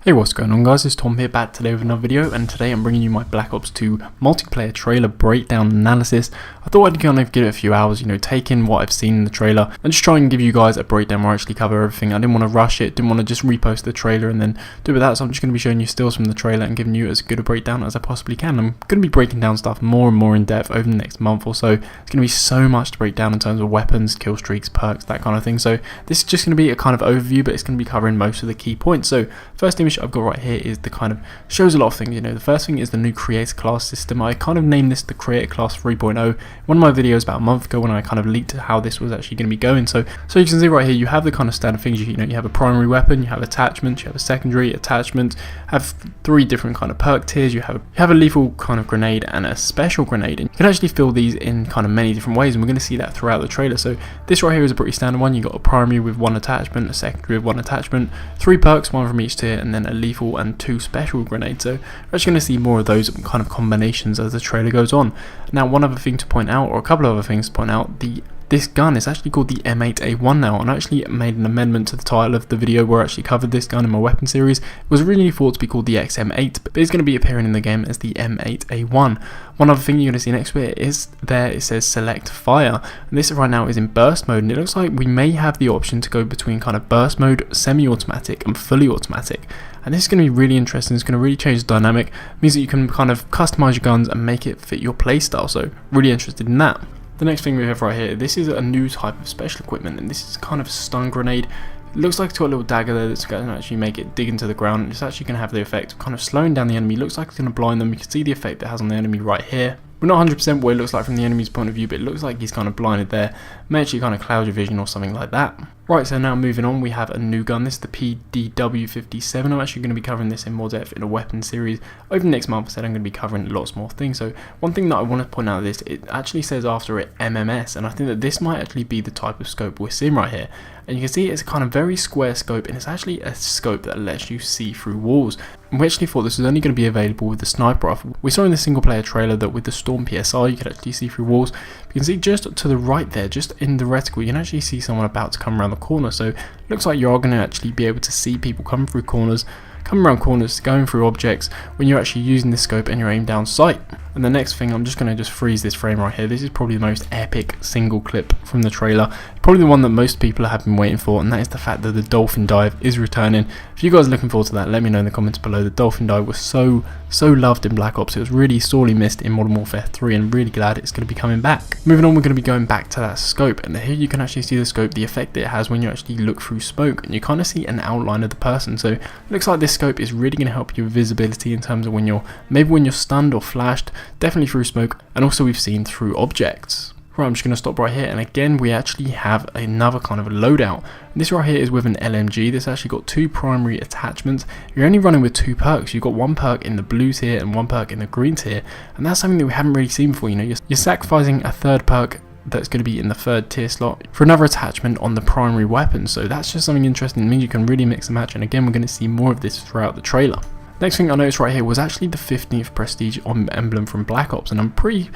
Hey, what's going on guys, it's Tom here back today with another video, and today I'm bringing you my Black Ops 2 multiplayer trailer breakdown analysis. I thought I'd kind of give it a few hours, take in what I've seen in the trailer and just try and give you guys a breakdown where I actually cover everything. I didn't want to rush it, didn't want to just repost the trailer and then do it with that, so I'm just going to be showing you stills from the trailer and giving you as good a breakdown as I possibly can. I'm going to be breaking down stuff more and more in depth over the next month or so. It's going to be so much to break down in terms of weapons, kill streaks, perks, that kind of thing. So this is just going to be a kind of overview, but it's going to be covering most of the key points. So first image I've got right here is the kind of shows a lot of things. The first thing is the new creator class system. I kind of named this the creator class 3.0. One of my videos about a month ago when I kind of leaked how this was actually going to be going. So you can see right here you have the kind of standard things. You have a primary weapon, you have attachments, you have a secondary attachment, have three different kind of perk tiers. You have a lethal kind of grenade and a special grenade, and you can actually fill these in kind of many different ways, and we're going to see that throughout the trailer. So this right here is a pretty standard one. You got a primary with one attachment, a secondary with one attachment, three perks, one from each tier, and then a lethal and two special grenades. So we're actually going to see more of those kind of combinations as the trailer goes on. Now, one other thing to point out, or a couple of other things to point out, this gun is actually called the M8A1 now, and I actually made an amendment to the title of the video where I actually covered this gun in my weapon series. It was originally thought to be called the XM8, but it's going to be appearing in the game as the M8A1. One other thing you're going to see next to it is it says select fire, and this right now is in burst mode, and it looks like we may have the option to go between kind of burst mode, semi-automatic and fully automatic. And this is going to be really interesting. It's going to really change the dynamic. It means that you can kind of customize your guns and make it fit your playstyle, so really interested in that. The next thing we have right here, this is a new type of special equipment, and this is kind of a stun grenade. It looks like it's got a little dagger there that's going to actually make it dig into the ground, and it's actually going to have the effect of kind of slowing down the enemy. It looks like it's going to blind them. You can see the effect it has on the enemy right here. We're not 100% what it looks like from the enemy's point of view, but it looks like he's kind of blinded there. It may actually kind of cloud your vision or something like that. Right, so now moving on, we have a new gun. This is the PDW57. I'm actually going to be covering this in more depth in a weapon series. Over the next month, I said I'm going to be covering lots more things. So one thing that I want to point out is it actually says after it MMS, and I think that this might actually be the type of scope we're seeing right here. And you can see it's a kind of very square scope, and it's actually a scope that lets you see through walls. And we actually thought this was only going to be available with the sniper rifle. We saw in the single player trailer that with the Storm PSR you could actually see through walls. You can see just to the right there, just in the reticle, you can actually see someone about to come around the corner. So it looks like you are going to actually be able to see people coming through corners, coming around corners, going through objects when you're actually using this scope and you're aimed down sight. And the next thing, I'm just going to freeze this frame right here. This is probably the most epic single clip from the trailer. Probably the one that most people have been waiting for, and that is the fact that the dolphin dive is returning. If you guys are looking forward to that, let me know in the comments below. The dolphin dive was so loved in Black Ops. It was really sorely missed in Modern Warfare 3, and really glad it's going to be coming back. Moving on, we're going to be going back to that scope, and here you can actually see the scope, the effect it has when you actually look through smoke, and you kind of see an outline of the person. So it looks like this scope is really going to help you with visibility in terms of when you're stunned or flashed, definitely through smoke, and also we've seen through objects. Right, I'm just going to stop right here, and again we actually have another kind of a loadout. This right here is with an LMG. This actually got two primary attachments. You're only running with two perks. You've got one perk in the blue tier and one perk in the green tier, and that's something that we haven't really seen before. You're sacrificing a third perk that's going to be in the third tier slot for another attachment on the primary weapon, so that's just something interesting. It means you can really mix and match, and again we're going to see more of this throughout the trailer. Next thing I noticed right here was actually the 15th prestige emblem from Black Ops, and I'm pretty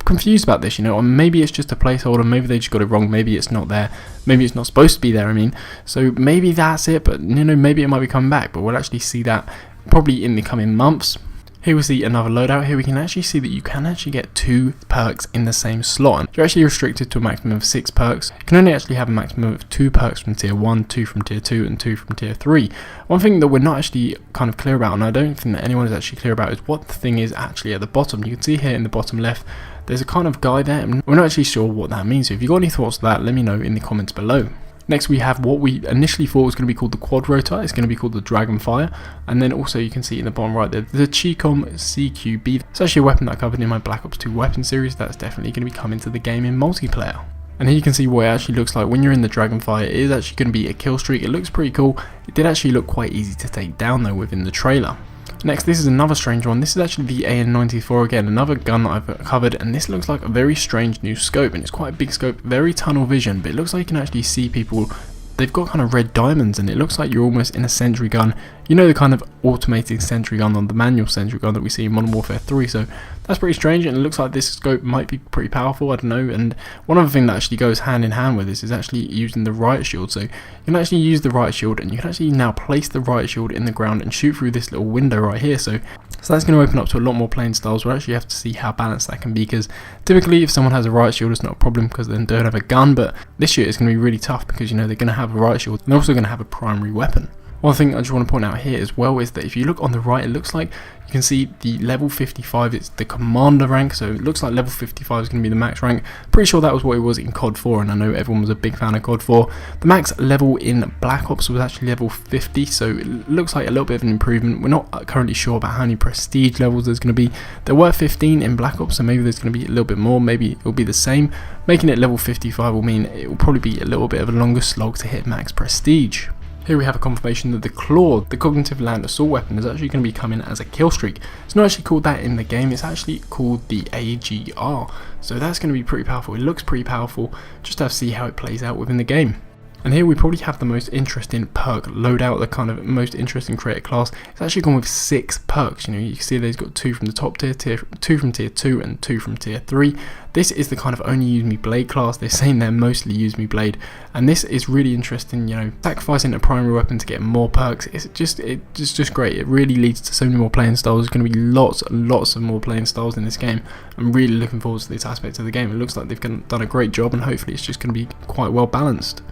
confused about this, or maybe it's just a placeholder, maybe they just got it wrong, maybe it's not there, maybe it's not supposed to be there, so maybe that's it, but maybe it might be coming back, but we'll actually see that probably in the coming months. Here we see another loadout. Here we can actually see that you can actually get two perks in the same slot. You're actually restricted to a maximum of 6 perks. You can only actually have a maximum of 2 perks from tier 1, 2 from tier 2, and 2 from tier 3. One thing that we're not actually kind of clear about, and I don't think that anyone is actually clear about, is what the thing is actually at the bottom. You can see here in the bottom left, there's a kind of guy there, and we're not actually sure what that means. So if you've got any thoughts on that, let me know in the comments below. Next we have what we initially thought was going to be called the quad rotor. It's going to be called the Dragonfire, and then also you can see in the bottom right there the Chicom CQB. It's actually a weapon that I covered in my Black Ops 2 weapon series. That's definitely going to be coming to the game in multiplayer. And here you can see what it actually looks like when you're in the Dragonfire. It is actually going to be a kill streak. It looks pretty cool. It did actually look quite easy to take down though within the trailer. Next, this is another strange one. This is actually the AN94 again, another gun that I've covered, and this looks like a very strange new scope, and it's quite a big scope, very tunnel vision, but it looks like you can actually see people they've got kind of red diamonds, and it looks like you're almost in a sentry gun. You know, the kind of automated sentry gun on the manual sentry gun that we see in Modern Warfare 3, so that's pretty strange, and it looks like this scope might be pretty powerful, I don't know. And one other thing that actually goes hand in hand with this is actually using the riot shield. So you can actually use the riot shield, and you can actually now place the riot shield in the ground and shoot through this little window right here. So that's going to open up to a lot more playing styles. We'll actually have to see how balanced that can be, because typically if someone has a riot shield, it's not a problem because they don't have a gun, but this year it's going to be really tough because, you know, they're going to have a riot shield and they're also going to have a primary weapon. One thing I just want to point out here as well is that if you look on the right, it looks like you can see the level 55, it's the commander rank, so it looks like level 55 is going to be the max rank. Pretty sure that was what it was in COD 4, and I know everyone was a big fan of COD 4. The max level in Black Ops was actually level 50, so it looks like a little bit of an improvement. We're not currently sure about how many prestige levels there's going to be. There were 15 in Black Ops, so maybe there's going to be a little bit more, maybe it'll be the same. Making it level 55 will mean it will probably be a little bit of a longer slog to hit max prestige. Here we have a confirmation that the Claw, the cognitive land assault weapon, is actually going to be coming as a kill streak. It's not actually called that in the game, it's actually called the AGR. So that's going to be pretty powerful. It looks pretty powerful, just have to see how it plays out within the game. And here we probably have the most interesting perk loadout, the kind of most interesting creator class. It's actually gone with 6 perks. You know, you can see they've got 2 from the top tier, 2 from tier 2 and 2 from tier 3. This is the kind of only use me blade class. They're saying they're mostly use me blade, and this is really interesting. You know, sacrificing a primary weapon to get more perks, it's just great. It really leads to so many more playing styles. There's going to be lots of more playing styles in this game. I'm really looking forward to this aspect of the game. It looks like they've done a great job, and hopefully it's just going to be quite well balanced.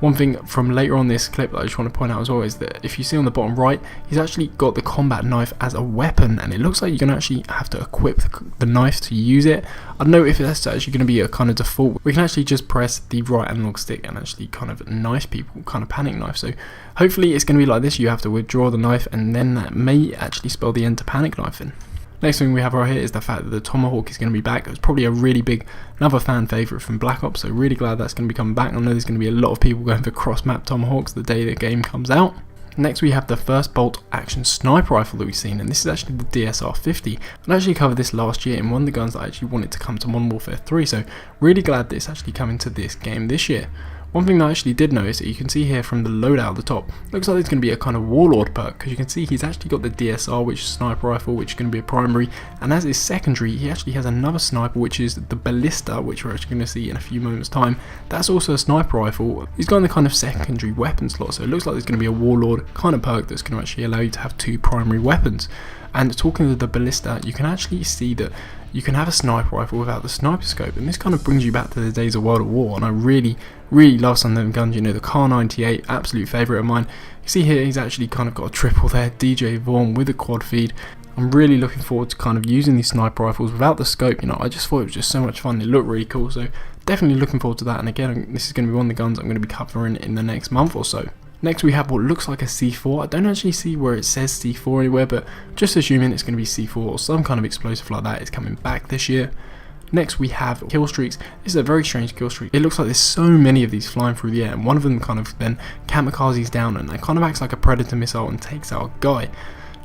One thing from later on this clip that I just want to point out as well is that if you see on the bottom right, he's actually got the combat knife as a weapon, and it looks like you're going to actually have to equip the knife to use it. I don't know if that's actually going to be a kind of default. We can actually just press the right analog stick and actually kind of knife people, kind of panic knife. So hopefully it's going to be like this. You have to withdraw the knife, and then that may actually spell the end to panic knife in. Next thing we have right here is the fact that the Tomahawk is going to be back. It was probably a really big, another fan favourite from Black Ops, so really glad that's going to be coming back. I know there's going to be a lot of people going for cross-map Tomahawks the day the game comes out. Next we have the first bolt action sniper rifle that we've seen, and this is actually the DSR-50. I actually covered this last year in one of the guns that I actually wanted to come to Modern Warfare 3, so really glad that it's actually coming to this game this year. One thing that I actually did notice that you can see here from the loadout at the top, looks like there's going to be a kind of Warlord perk, because you can see he's actually got the DSR, which is sniper rifle, which is going to be a primary, and as his secondary he actually has another sniper, which is the Ballista, which we're actually going to see in a few moments time. That's also a sniper rifle. He's got the kind of secondary weapon slot, so it looks like there's going to be a Warlord kind of perk that's going to actually allow you to have 2 primary weapons. And talking to the Ballista, you can actually see that you can have a sniper rifle without the sniper scope, and this kind of brings you back to the days of World at War, and I really love some of them guns. You know, the Kar98, absolute favourite of mine. You see here he's actually kind of got a triple there, DJ Vaughn with a quad feed. I'm really looking forward to kind of using these sniper rifles without the scope. You know, I just thought it was just so much fun. It looked really cool, so definitely looking forward to that. And again, this is going to be one of the guns I'm going to be covering in the next month or so. Next we have what looks like a C4. I don't actually see where it says C4 anywhere, but just assuming it's going to be C4 or some kind of explosive like that is coming back this year. Next we have kill streaks. This is a very strange kill streak. It looks like there's so many of these flying through the air, and one of them kind of then kamikazes down, and it kind of acts like a Predator missile and takes out a guy.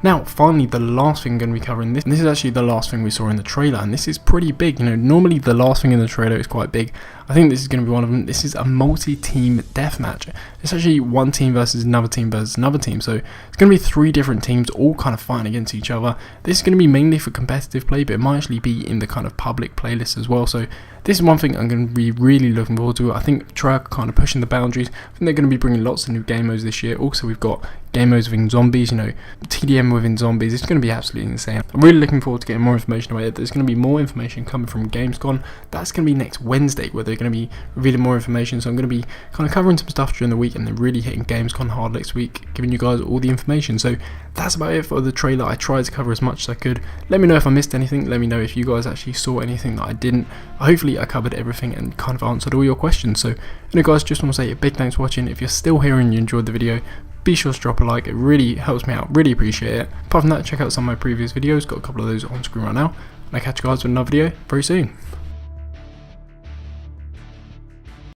Now, finally, the last thing I'm going to be covering this. And this is actually the last thing we saw in the trailer, and this is pretty big. You know, normally the last thing in the trailer is quite big. I think this is going to be one of them. This is a multi-team deathmatch. It's actually one team versus another team versus another team. So it's going to be 3 different teams all kind of fighting against each other. This is going to be mainly for competitive play, but it might actually be in the kind of public playlist as well. So this is one thing I'm going to be really looking forward to. I think Treyarch kind of pushing the boundaries. I think they're going to be bringing lots of new game modes this year. Also, we've got game modes within zombies, you know, TDM within zombies. It's going to be absolutely insane. I'm really looking forward to getting more information about it. There's going to be more information coming from Gamescom. That's going to be next Wednesday, where they're going to be revealing more information. So I'm going to be kind of covering some stuff during the week, and then really hitting Gamescom hard next week, giving you guys all the information. So that's about it for the trailer. I tried to cover as much as I could. Let me know if I missed anything. Let me know if you guys actually saw anything that I didn't. Hopefully I covered everything and kind of answered all your questions. So anyway guys, just want to say a big thanks for watching. If you're still here and you enjoyed the video, be sure to drop a like. It really helps me out, really appreciate it. Apart from that, check out some of my previous videos, got a couple of those on screen right now, and I'll catch you guys with another video very soon.